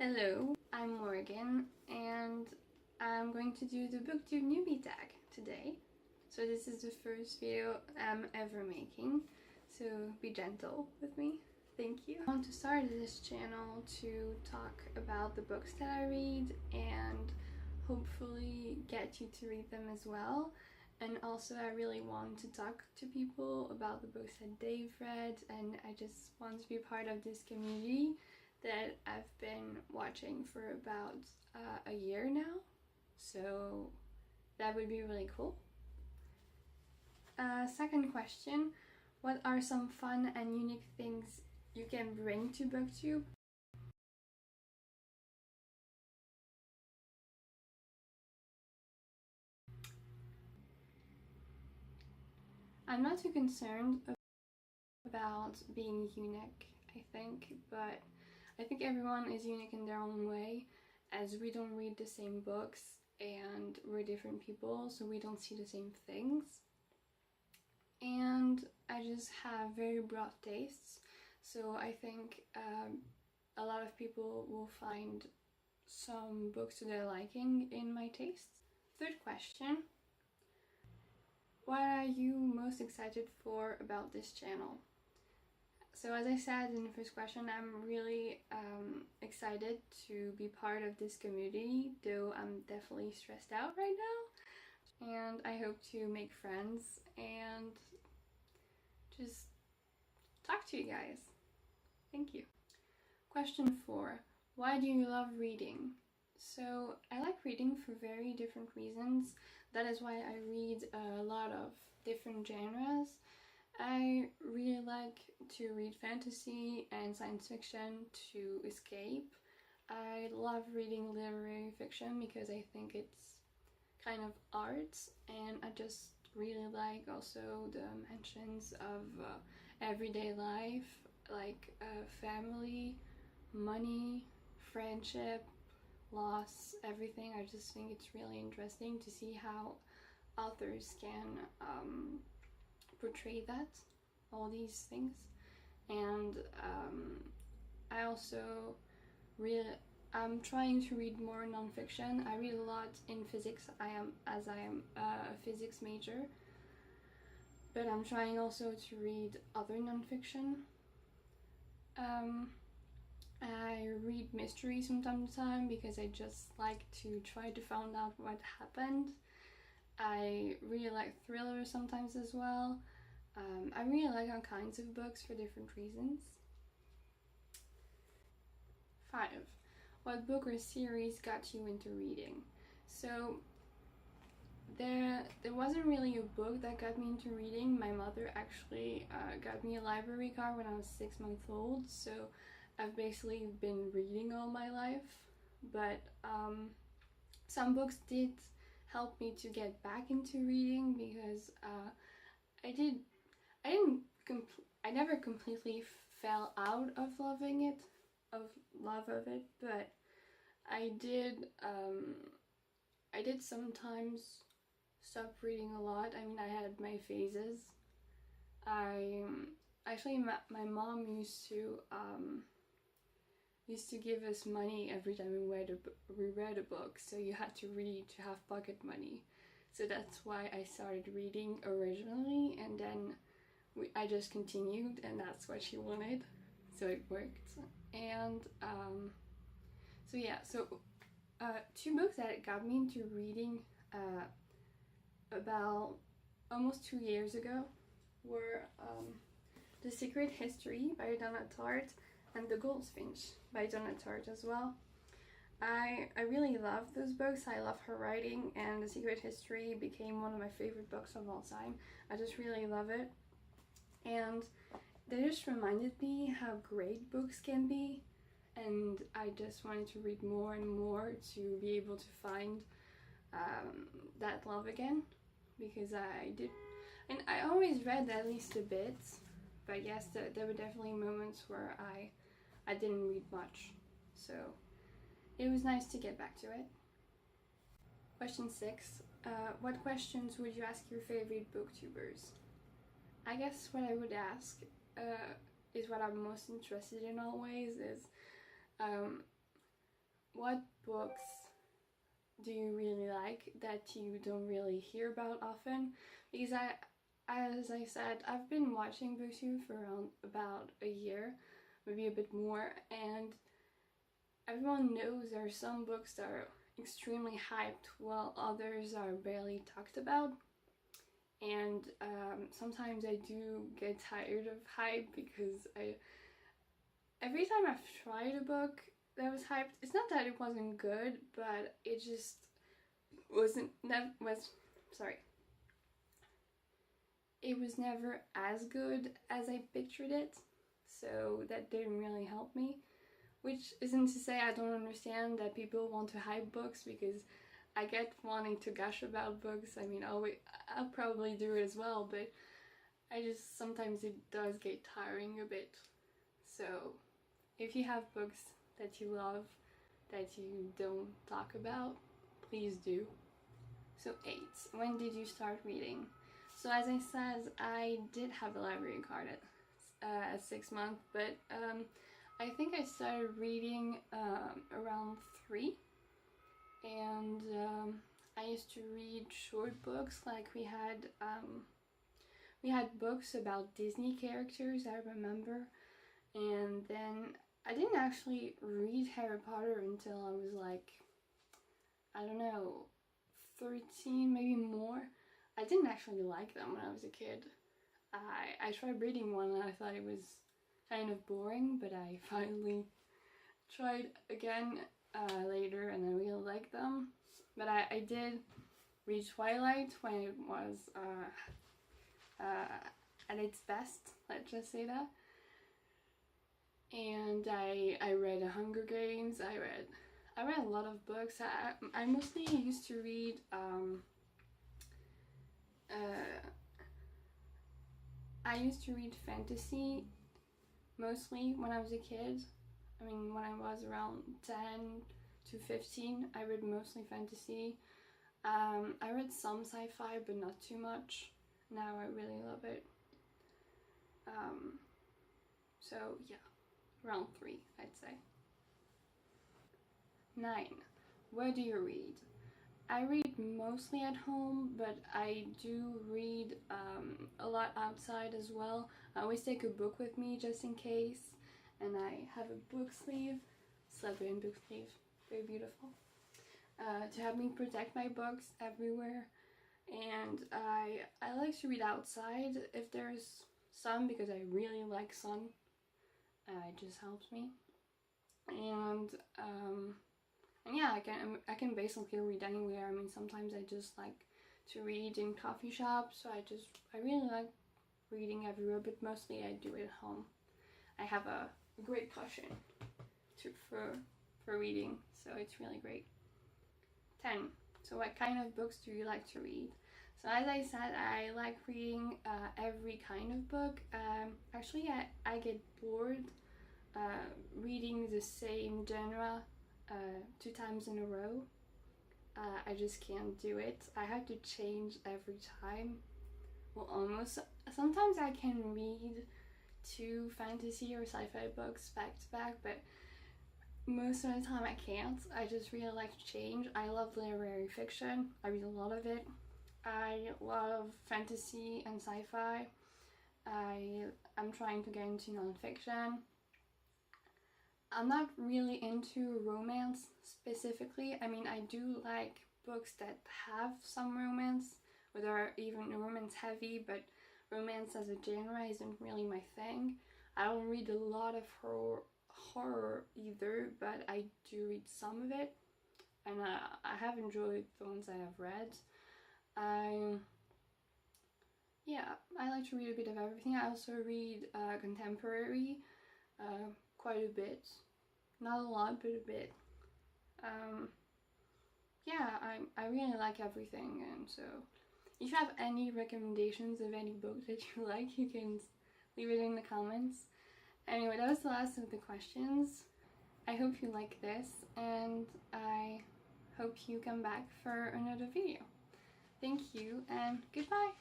Hello, I'm Morgan and I'm going to do the Booktube Newbie Tag today. So this is the first video I'm ever making, so be gentle with me. Thank you. I want to start this channel to talk about the books that I read and hopefully get you to read them as well. And also I really want to talk to people about the books that they've read, and I just want to be part of this community that I've been watching for about a year now, so that would be really cool. Second question, what are some fun and unique things you can bring to Booktube? I'm not too concerned about being unique, I think, but I think everyone is unique in their own way, as we don't read the same books and we're different people, so we don't see the same things. And I just have very broad tastes, so I think a lot of people will find some books to their liking in my tastes. Third question, what are you most excited for about this channel? So as I said in the first question, I'm really excited to be part of this community, though I'm definitely stressed out right now. And I hope to make friends and just talk to you guys. Thank you. Question 4. Why do you love reading? So I like reading for very different reasons. That is why I read a lot of different genres. I really like to read fantasy and science fiction to escape. I love reading literary fiction because I think it's kind of art, and I just really like also the mentions of everyday life, like family, money, friendship, loss, everything. I just think it's really interesting to see how authors can portray that, all these things. And I also I'm trying to read more nonfiction. I read a lot in physics, I am a physics major, but I'm trying also to read other nonfiction. I read mysteries from time to time because I just like to try to find out what happened. I really like thrillers sometimes as well. I really like all kinds of books for different reasons. 5. What book or series got you into reading? So there wasn't really a book that got me into reading. My mother actually got me a library card when I was 6 months old, so I've basically been reading all my life. But some books did help me to get back into reading because I never completely fell out of loving it, but I did sometimes stop reading a lot. I mean, I had my phases. My mom used to give us money every time we read a book, so you had to read to have pocket money. So that's why I started reading originally, and then I just continued, and that's what she wanted, so it worked. And so yeah, so 2 books that got me into reading about almost 2 years ago were The Secret History by Donna Tartt and The Goldfinch by Donna Tartt as well. I really love those books. I love her writing, and The Secret History became one of my favorite books of all time. I just really love it, and they just reminded me how great books can be, and I just wanted to read more and more to be able to find that love again, because I did, and I always read at least a bit, but yes, there were definitely moments where I didn't read much, so it was nice to get back to it. Question 6. What questions would you ask your favorite booktubers? I guess what I would ask is what I'm most interested in always, is what books do you really like that you don't really hear about often? Because as I said, I've been watching Booktube for around about a year, maybe a bit more, and everyone knows there are some books that are extremely hyped while others are barely talked about. And sometimes I do get tired of hype because every time I've tried a book that was hyped, it's not that it wasn't good, but it just it was never as good as I pictured it, so that didn't really help me. Which isn't to say I don't understand that people want to hype books, because I get wanting to gush about books. I mean, I'll probably do it as well, but I just, sometimes it does get tiring a bit. So if you have books that you love that you don't talk about, please do. So 8. When did you start reading? So as I said, I did have a library card at 6 months, but I think I started reading around 3, and I used to read short books. Like we had books about Disney characters, I remember, and then I didn't actually read Harry Potter until I was like, I don't know, 13, maybe more. I didn't actually like them when I was a kid. I tried reading one and I thought it was kind of boring, but I finally tried again later and I really liked them. But I did read Twilight when it was at its best, let's just say that. And I read Hunger Games. I read a lot of books. I mostly used to read I used to read fantasy mostly when I was a kid. I mean, when I was around 10 to 15, I read mostly fantasy. I read some sci-fi, but not too much. Now I really love it. So yeah, around 3, I'd say. 9. Where do you read? I read mostly at home, but I do read a lot outside as well. I always take a book with me just in case, and I have a book sleeve, Slytherin book sleeve, very beautiful, to help me protect my books everywhere. And I like to read outside if there's sun, because I really like sun. It just helps me. And yeah, I can basically read anywhere. I mean, sometimes I just like to read in coffee shops, so I really like reading everywhere, but mostly I do it at home. I have a great cushion for reading, so it's really great. 10. So what kind of books do you like to read? So as I said, I like reading every kind of book. Actually, I get bored reading the same genre 2 times in a row. I just can't do it. I have to change every time. Well, almost. Sometimes I can read 2 fantasy or sci-fi books back to back, but most of the time I can't. I just really like to change. I love literary fiction. I read a lot of it. I love fantasy and sci-fi. I'm trying to get into nonfiction. I'm not really into romance specifically. I mean, I do like books that have some romance, or they're even romance heavy, but romance as a genre isn't really my thing. I don't read a lot of horror either, but I do read some of it, and I have enjoyed the ones I have read. I like to read a bit of everything. I also read contemporary quite a bit. Not a lot, but a bit. I really like everything, and so if you have any recommendations of any book that you like, you can leave it in the comments. Anyway, that was the last of the questions. I hope you like this, and I hope you come back for another video. Thank you, and goodbye!